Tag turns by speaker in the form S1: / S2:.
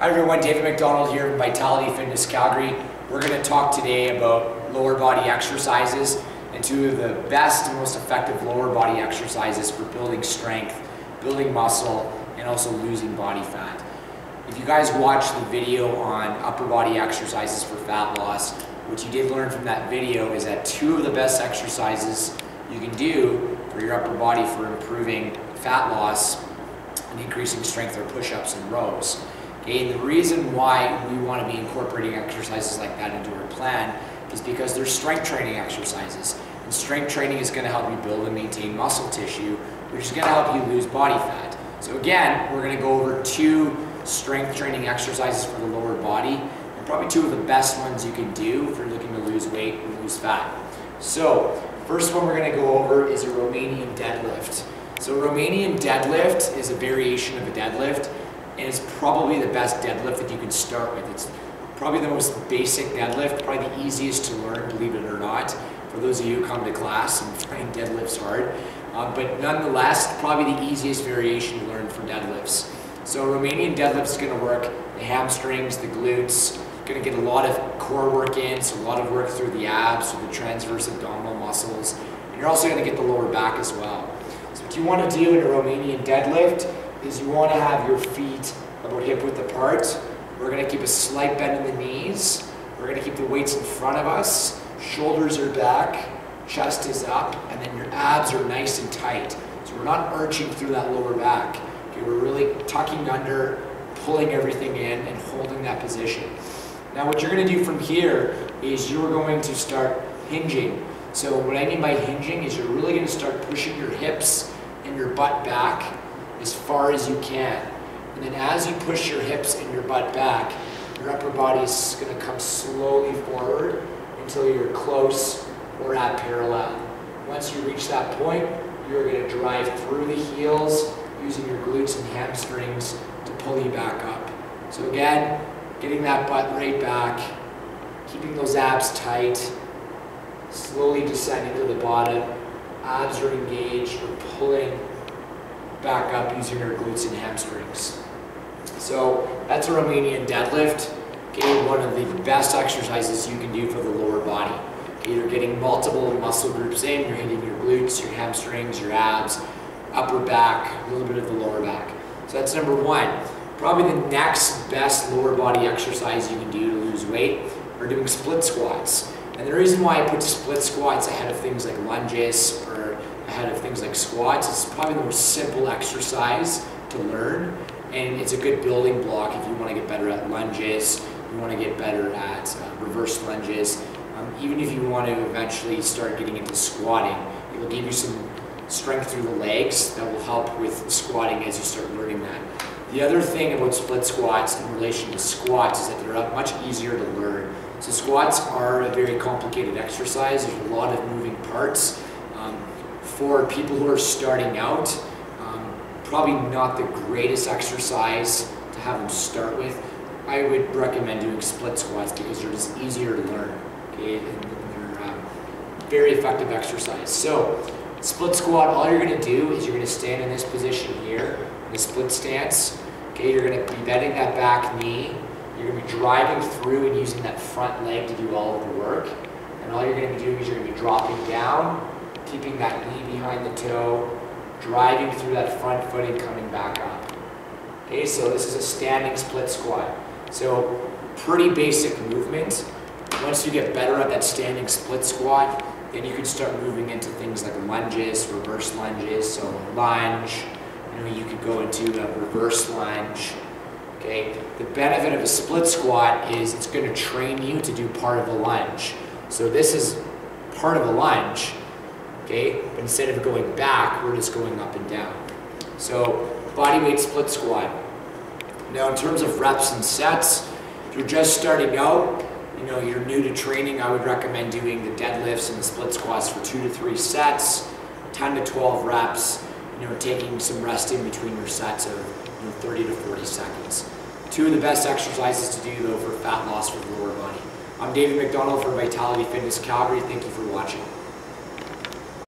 S1: Hi everyone, David MacDonald here from Vitality Fitness Calgary. We're going to talk today about lower body exercises and two of the best and most effective lower body exercises for building strength, building muscle, and also losing body fat. If you guys watched the video on upper body exercises for fat loss, what you did learn from that video is that two of the best exercises you can do for your upper body for improving fat loss and increasing strength are push-ups and rows. Okay, and the reason why we want to be incorporating exercises like that into our plan is because they're strength training exercises. And strength training is going to help you build and maintain muscle tissue, which is going to help you lose body fat. So again, we're going to go over two strength training exercises for the lower body, and probably two of the best ones you can do if you're looking to lose weight and lose fat. So, first one we're going to go over is a Romanian deadlift. So Romanian deadlift is a variation of a deadlift, and it's probably the best deadlift that you can start with. It's probably the most basic deadlift, probably the easiest to learn, believe it or not, for those of you who come to class and find deadlifts hard. But nonetheless, probably the easiest variation to learn for deadlifts. So Romanian deadlift is going to work the hamstrings, the glutes, going to get a lot of core work in, so a lot of work through the abs, through the transverse abdominal muscles, and you're also going to get the lower back as well. So what you want to do in a Romanian deadlift is you want to have your feet about hip width apart. We're going to keep a slight bend in the knees. We're going to keep the weights in front of us. Shoulders are back, chest is up, and then your abs are nice and tight. So we're not arching through that lower back. Okay, we're really tucking under, pulling everything in, and holding that position. Now what you're going to do from here is you're going to start hinging. So what I mean by hinging is you're really going to start pushing your hips and your butt back as far as you can. And then as you push your hips and your butt back, your upper body is going to come slowly forward until you're close or at parallel. Once you reach that point, you're going to drive through the heels using your glutes and hamstrings to pull you back up. So again, getting that butt right back, keeping those abs tight, slowly descending to the bottom, abs are engaged, we're pulling back up using our glutes and hamstrings. So that's a Romanian deadlift. Okay, one of the best exercises you can do for the lower body. Okay, you're getting multiple muscle groups in, you're hitting your glutes, your hamstrings, your abs, upper back, a little bit of the lower back. So that's number one. Probably the next best lower body exercise you can do to lose weight are doing split squats. And the reason why I put split squats ahead of things like lunges or ahead of things like squats, it's probably the most simple exercise to learn, and it's a good building block if you want to get better at lunges, you want to get better at reverse lunges, even if you want to eventually start getting into squatting. It will give you some strength through the legs that will help with squatting as you start learning that. The other thing about split squats in relation to squats is that they're much easier to learn. So squats are a very complicated exercise. There's a lot of moving parts. For people who are starting out, probably not the greatest exercise to have them start with. I would recommend doing split squats because they're just easier to learn. Okay? And they're very effective exercise. So split squat, all you're going to do is you're going to stand in this position here, in a split stance. Okay, you're going to be bending that back knee. You're going to be driving through and using that front leg to do all of the work. And all you're going to be doing is you're going to be dropping down, keeping that knee behind the toe, driving through that front foot and coming back up. Okay, so this is a standing split squat. So pretty basic movement. Once you get better at that standing split squat, then you can start moving into things like lunges, reverse lunges. So lunge, you could go into a reverse lunge. Okay, the benefit of a split squat is it's going to train you to do part of a lunge. So this is part of a lunge, okay, but instead of going back, we're just going up and down. So body weight split squat. Now in terms of reps and sets, if you're just starting out, you're new to training, I would recommend doing the deadlifts and the split squats for 2 to 3 sets, 10 to 12 reps, taking some rest in between your sets of 30 to 40 seconds. Two of the best exercises to do though for fat loss for the lower body. I'm David MacDonald for Vitality Fitness Calgary. Thank you for watching.